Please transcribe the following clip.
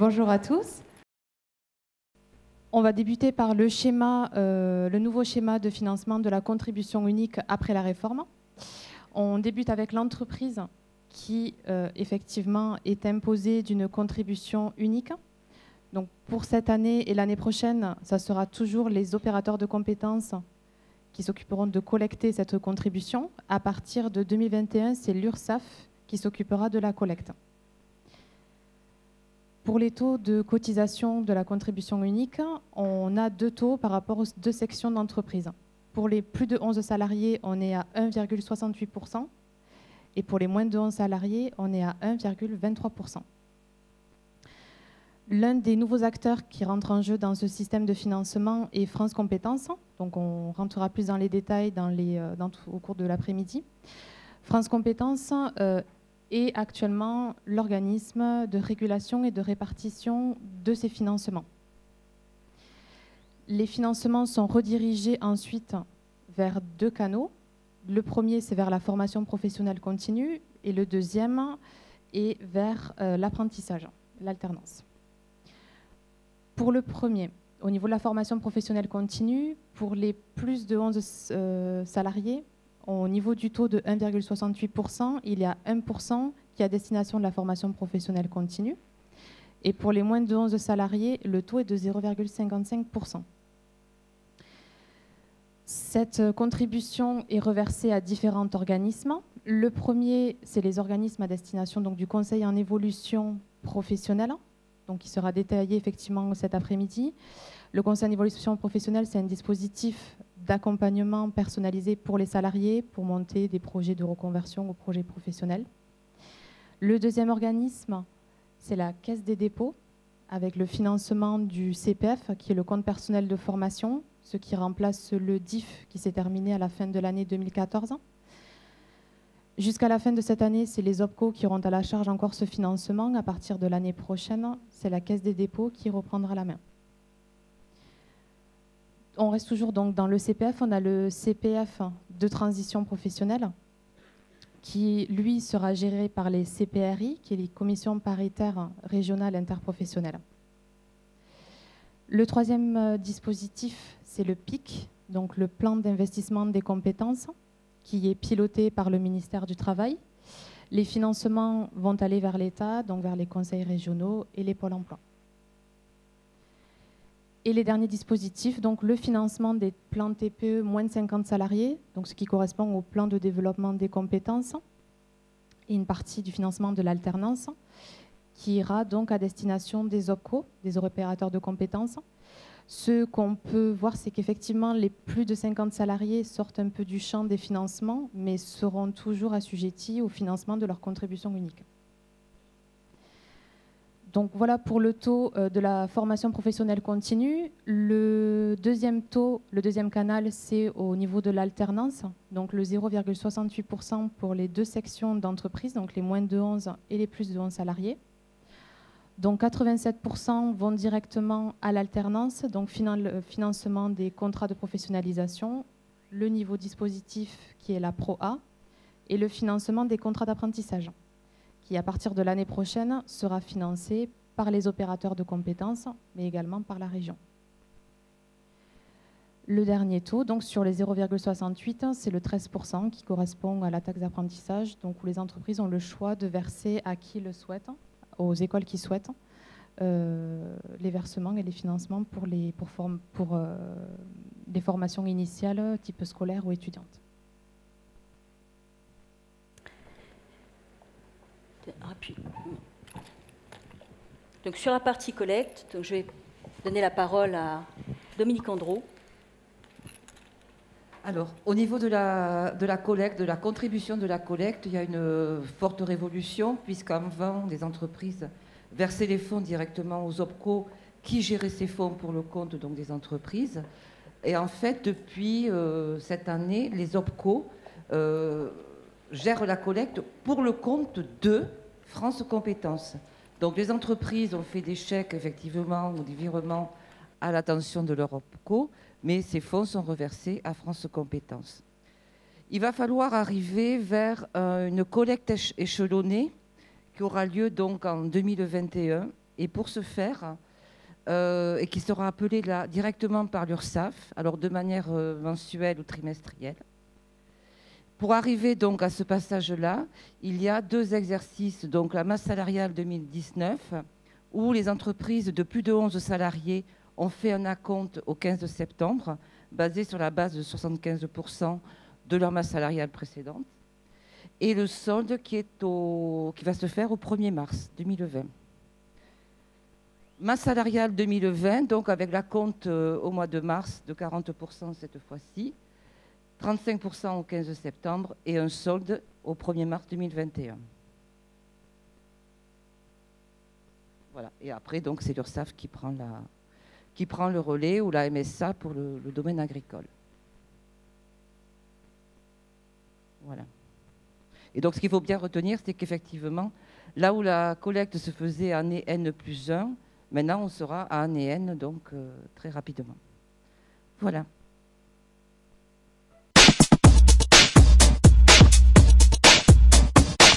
Bonjour à tous. On va débuter par le nouveau schéma de financement de la contribution unique après la réforme. On débute avec l'entreprise qui, effectivement, est imposée d'une contribution unique. Donc, pour cette année et l'année prochaine, ça sera toujours les opérateurs de compétences qui s'occuperont de collecter cette contribution. À partir de 2021, c'est l'URSSAF qui s'occupera de la collecte. Pour les taux de cotisation de la contribution unique, on a deux taux par rapport aux deux sections d'entreprise. Pour les plus de 11 salariés, on est à 1,68% et pour les moins de 11 salariés, on est à 1,23%. L'un des nouveaux acteurs qui rentre en jeu dans ce système de financement est France Compétences. Donc on rentrera plus dans les détails au cours de l'après-midi. France Compétences est actuellement l'organisme de régulation et de répartition de ces financements. Les financements sont redirigés ensuite vers deux canaux. Le premier, c'est vers la formation professionnelle continue et le deuxième est vers l'apprentissage, l'alternance. Pour le premier, au niveau de la formation professionnelle continue, pour les plus de 11 salariés, au niveau du taux de 1,68%, il y a 1% qui est à destination de la formation professionnelle continue. Et pour les moins de 11 salariés, le taux est de 0,55%. Cette contribution est reversée à différents organismes. Le premier, c'est les organismes à destination donc, du Conseil en évolution professionnelle, donc qui sera détaillé effectivement cet après-midi. Le Conseil en évolution professionnelle, c'est un dispositif d'accompagnement personnalisé pour les salariés pour monter des projets de reconversion aux projets professionnels. Le deuxième organisme, c'est la Caisse des dépôts, avec le financement du CPF, qui est le compte personnel de formation, ce qui remplace le DIF qui s'est terminé à la fin de l'année 2014. Jusqu'à la fin de cette année, c'est les OPCO qui auront à la charge encore ce financement. À partir de l'année prochaine, c'est la Caisse des dépôts qui reprendra la main. On reste toujours donc dans le CPF. On a le CPF de transition professionnelle qui, lui, sera géré par les CPRI, qui est les commissions paritaires régionales interprofessionnelles. Le troisième dispositif, c'est le PIC, donc le plan d'investissement des compétences, qui est piloté par le ministère du Travail. Les financements vont aller vers l'État, donc vers les conseils régionaux et les pôles emploi. Et les derniers dispositifs, donc le financement des plans TPE moins de 50 salariés, donc ce qui correspond au plan de développement des compétences, et une partie du financement de l'alternance, qui ira donc à destination des OPCO, des opérateurs de compétences. Ce qu'on peut voir, c'est qu'effectivement, les plus de 50 salariés sortent un peu du champ des financements, mais seront toujours assujettis au financement de leur contribution unique. Donc voilà pour le taux de la formation professionnelle continue. Le deuxième canal, c'est au niveau de l'alternance, donc le 0,68% pour les deux sections d'entreprise, donc les moins de 11 et les plus de 11 salariés. Donc 87% vont directement à l'alternance, donc financement des contrats de professionnalisation, le niveau dispositif qui est la Pro A, et le financement des contrats d'apprentissage, qui à partir de l'année prochaine sera financé par les opérateurs de compétences, mais également par la région. Le dernier taux, donc sur les 0,68, c'est le 13% qui correspond à la taxe d'apprentissage, donc où les entreprises ont le choix de verser à qui le souhaitent, aux écoles qui souhaitent, les versements et les financements pour les formations initiales type scolaire ou étudiante. Donc sur la partie collecte, donc je vais donner la parole à Dominique Andreau. Alors, au niveau de la collecte, de la contribution de la collecte, il y a une forte révolution, puisqu'avant, les entreprises versaient les fonds directement aux OPCO qui géraient ces fonds pour le compte donc, des entreprises. Et en fait, depuis cette année, les OPCO gèrent la collecte pour le compte de France Compétences. Donc, les entreprises ont fait des chèques, effectivement, ou des virements à l'attention de leur OPCO, mais ces fonds sont reversés à France Compétences. Il va falloir arriver vers une collecte échelonnée qui aura lieu donc en 2021 Et pour ce faire, et qui sera appelé là directement par l'URSSAF, alors de manière mensuelle ou trimestrielle. Pour arriver donc à ce passage-là, il y a 2 exercices, donc la masse salariale 2019, où les entreprises de plus de 11 salariés ont fait un acompte au 15 septembre, basé sur la base de 75% de leur masse salariale précédente, et le solde qui va se faire au 1er mars 2020. Masse salariale 2020, donc avec l'acompte au mois de mars de 40% cette fois-ci, 35% au 15 septembre et un solde au 1er mars 2021. Voilà. Et après, donc, c'est l'URSSAF qui prend le relais, ou la MSA pour le domaine agricole. Voilà. Et donc, ce qu'il faut bien retenir, c'est qu'effectivement, là où la collecte se faisait à année N+1, maintenant, on sera à année N, donc très rapidement. Voilà.